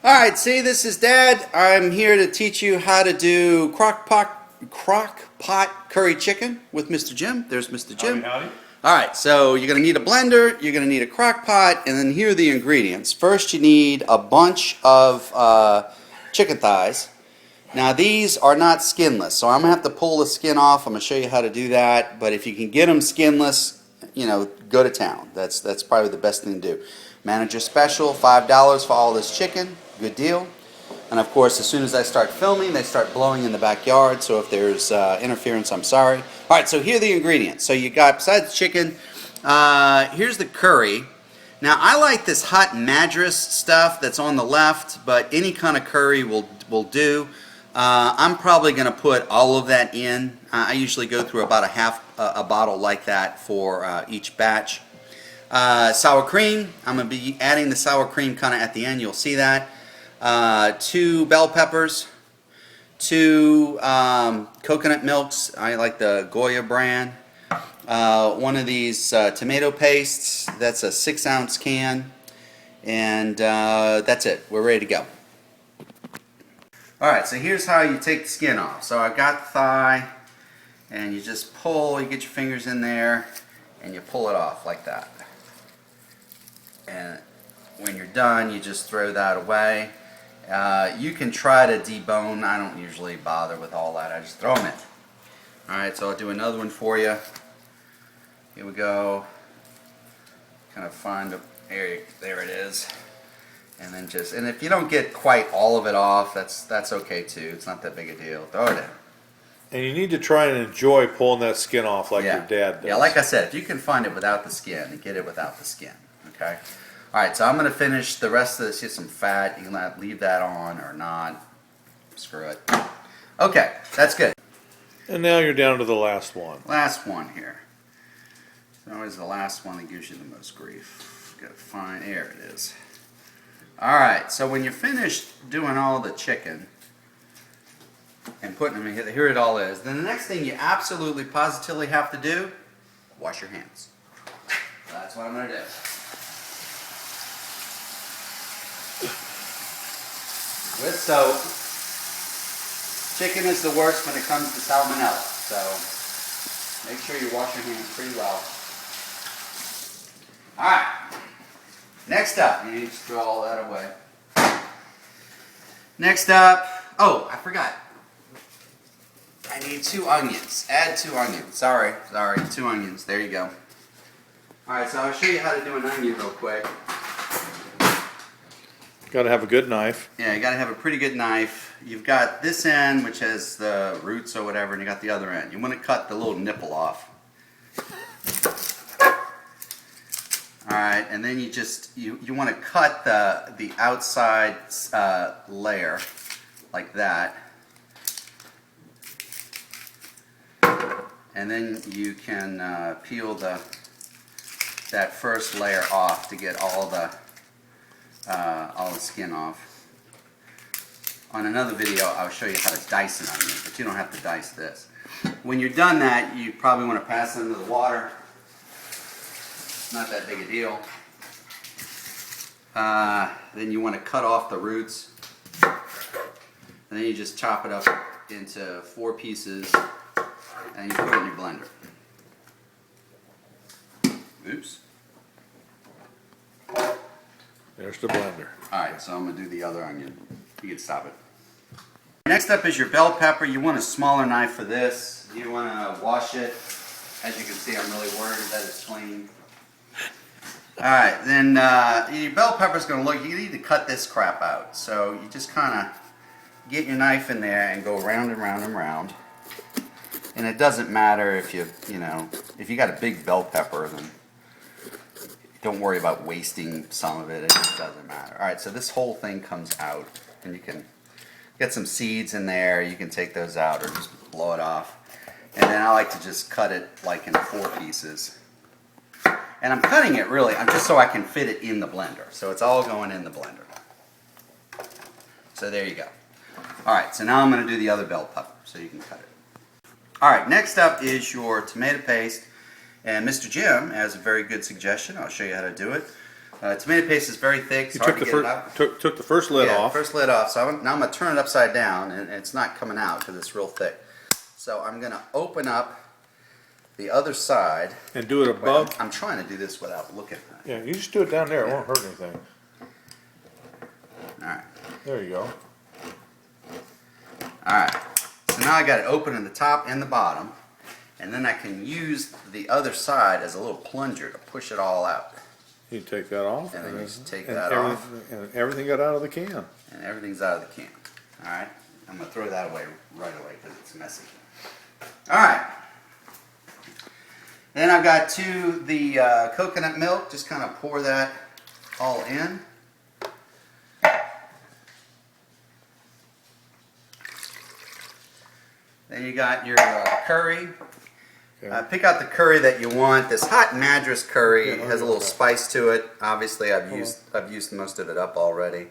Alright, see, this is Dad. I'm here to teach you how to do crock pot curry chicken with Mr. Jim. There's Mr. Jim. Howdy. Alright, so you're going to need a blender, you're going to need a crock pot, and then here are the ingredients. First, you need a bunch of chicken thighs. Now, these are not skinless, so I'm going to have to pull the skin off. I'm going to show you how to do that, but if you can get them skinless, you know, go to town. That's probably the best thing to do. Manager special, $5 for all this chicken. Good deal. And of course, as soon as I start filming, they start blowing in the backyard, so if there's interference, I'm sorry. Alright, so here are the ingredients. So you got, besides chicken, here's the curry. Now, I like this hot madras stuff that's on the left, but any kind of curry will do. I'm probably going to put all of that in. I usually go through about a bottle like that for each batch. Sour cream, I'm going to be adding the sour cream kind of at the end, you'll see that. 2 bell peppers, 2 coconut milks, I like the Goya brand. One of these tomato pastes, that's a 6-ounce can. And that's it, we're ready to go. Alright, so here's how you take the skin off. So I've got the thigh, and you just pull, you get your fingers in there, and you pull it off like that. And when you're done, you just throw that away. You can try to debone. I don't usually bother with all that. I just throw them in. Alright, so I'll do another one for you. Here we go. Kind of find a area. There it is. And then just, and if you don't get quite all of it off, that's okay too. It's not that big a deal. Throw it in. And you need to try and enjoy pulling that skin off like your dad does. Yeah, like I said, if you can find it without the skin, get it without the skin. Okay? Alright, so I'm going to finish the rest of this. Here's some fat. You can leave that on or not. Screw it. Okay, that's good. And now you're down to the last one. Last one here. It's always the last one that gives you the most grief. Got to find, there it is. Alright, so when you're finished doing all the chicken and putting them in here, here it all is, then the next thing you absolutely positively have to do, wash your hands. That's what I'm going to do. With soap. Chicken is the worst when it comes to salmonella, so make sure you wash your hands pretty well. Alright. Next up, you need to throw all that away. Next up, oh, I forgot. I need 2 onions. Add 2 onions. Sorry, 2 onions. There you go. Alright, so I'll show you how to do an onion real quick. Got to have a good knife. Yeah, you got to have a pretty good knife. You've got this end, which has the roots or whatever, and you got the other end. You want to cut the little nipple off. Alright, and then you just, you want to cut the outside layer like that. And then you can peel that first layer off to get all the skin off. On another video, I'll show you how to dice an onion, but you don't have to dice this. When you're done that, you probably want to pass it into the water. Not that big a deal. Then you want to cut off the roots. And then you just chop it up into 4 pieces and you put it in your blender. Oops. There's the blender. Alright, so I'm going to do the other onion. You can stop it. Next up is your bell pepper. You want a smaller knife for this. You want to wash it. As you can see, I'm really worried that it's clean. Alright, then your bell pepper's going to look, you need to cut this crap out. So you just kind of get your knife in there and go round and round and round. And it doesn't matter if if you got a big bell pepper, then don't worry about wasting some of it. It just doesn't matter. Alright, so this whole thing comes out. And you can get some seeds in there. You can take those out or just blow it off. And then I like to just cut it like in 4 pieces. And I'm cutting it really just so I can fit it in the blender. So it's all going in the blender. So there you go. Alright, so now I'm going to do the other bell pepper so you can cut it. Alright, next up is your tomato paste. And Mr. Jim has a very good suggestion. I'll show you how to do it. Tomato paste is very thick. It's You hard took to the get it out. took the first lid Yeah, off. first lid off. So now I'm going to turn it upside down, and it's not coming out because it's real thick. So I'm going to open up the other side. And do it above. I'm trying to do this without looking at it. Yeah, you just do it down there. It won't hurt anything. All right. There you go. All right. So now I got it open in the top and the bottom, and then I can use the other side as a little plunger to push it all out. You take that off. And then you just take and that off. And everything got out of the can. And everything's out of the can. All right. I'm going to throw that away right away because it's messy. All right. Then I've got the coconut milk. Just kind of pour that all in. Then you got your curry. Okay. Pick out the curry that you want. This hot Madras curry Yeah, has a little spice to it. Obviously, I've Hold used most of it up already.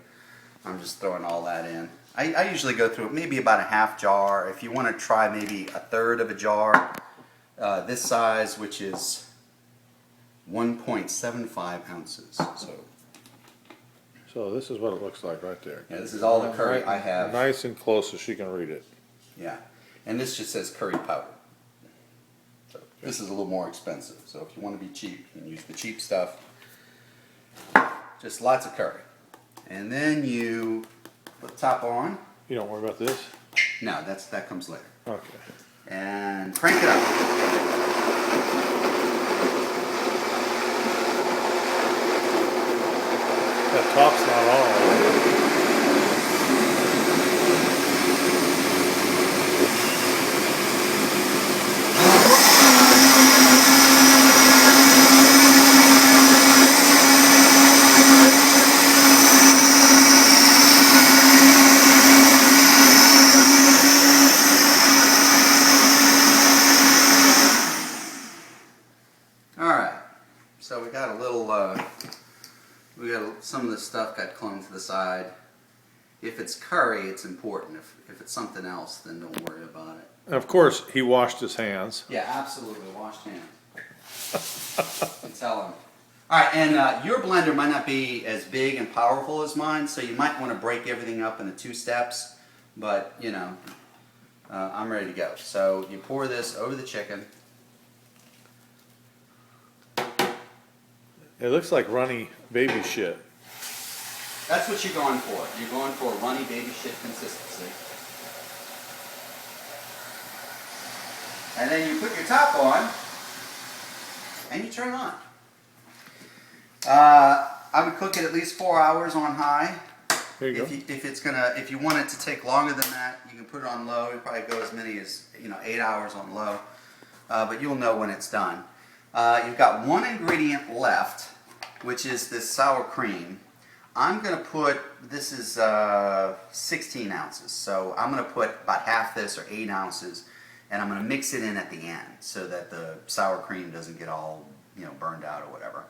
I'm just throwing all that in. I usually go through maybe about a half jar. If you want to try maybe a third of a jar, this size, which is 1.75 ounces. So this is what it looks like right there. Yeah, this is all the curry I have. Nice and close so she can read it. Yeah, and this just says curry powder. So this is a little more expensive. So if you want to be cheap, you can use the cheap stuff. Just lots of curry. And then you put the top on. You don't worry about this? No, that comes later. Okay. And crank it up. That top's not on. So we got a little, some of the stuff got clung to the side. If it's curry, it's important. If it's something else, then don't worry about it. And of course, he washed his hands. Yeah, absolutely, washed hands. You can tell him. All right, and your blender might not be as big and powerful as mine, so you might want to break everything up into 2 steps. But you know, I'm ready to go. So you pour this over the chicken. It looks like runny baby shit. That's what you're going for. You're going for a runny baby shit consistency. And then you put your top on, and you turn on. I would cook it at least 4 hours on high. There you go. If you want it to take longer than that, you can put it on low. It'll probably go as many as 8 hours on low. But you'll know when it's done. You've got one ingredient left, which is this sour cream. I'm going to put, this is 16 ounces, so I'm going to put about half this, or 8 ounces, and I'm going to mix it in at the end so that the sour cream doesn't get all burned out or whatever.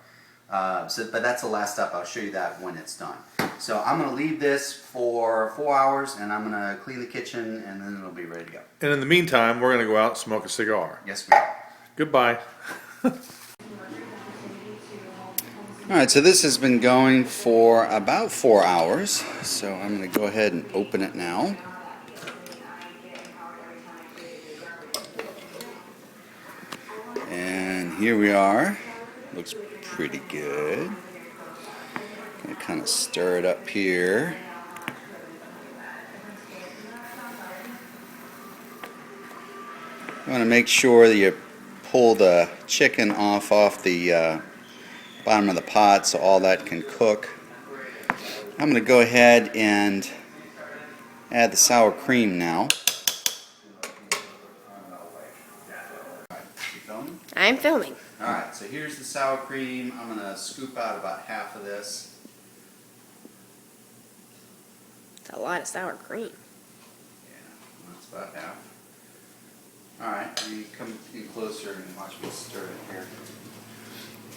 But that's the last step. I'll show you that when it's done. So I'm going to leave this for 4 hours, and I'm going to clean the kitchen, and then it'll be ready to go. And in the meantime, we're going to go out and smoke a cigar. Yes, we are. Goodbye. Alright, so this has been going for about 4 hours, so I'm going to go ahead and open it now. And here we are. Looks pretty good. Going to kind of stir it up here. You want to make sure that you pull the chicken off the bottom of the pot so all that can cook. I'm going to go ahead and add the sour cream now. I'm filming. Alright, so here's the sour cream. I'm going to scoop out about half of this. It's a lot of sour cream. Yeah, that's about half. Alright, you come in closer and watch me stir it here.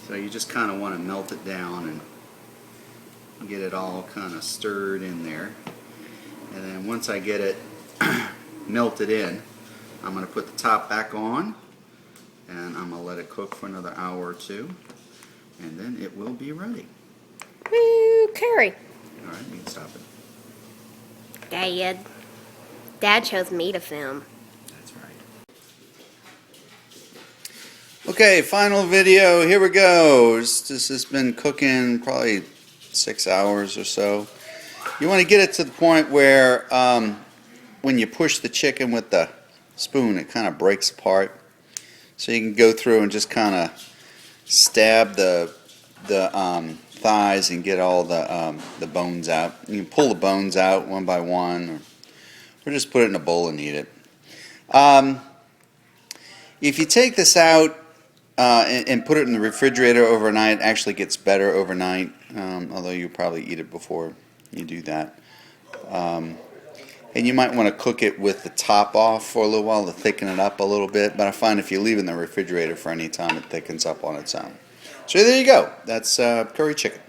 So you just kind of want to melt it down and get it all kind of stirred in there. And then once I get it melted in, I'm going to put the top back on, and I'm going to let it cook for another hour or two, and then it will be ready. Woo, curry. All right, you can stop it. Dad chose me to film. That's right. Okay, final video. Here we go. This has been cooking probably 6 hours or so. You want to get it to the point where when you push the chicken with the spoon, it kind of breaks apart. So you can go through and just kind of stab the thighs and get all the bones out. You can pull the bones out one by one, or just put it in a bowl and eat it. If you take this out and put it in the refrigerator overnight, it actually gets better overnight, although you probably eat it before you do that. And you might want to cook it with the top off for a little while to thicken it up a little bit, but I find if you leave it in the refrigerator for any time, it thickens up on its own. So there you go. That's curry chicken.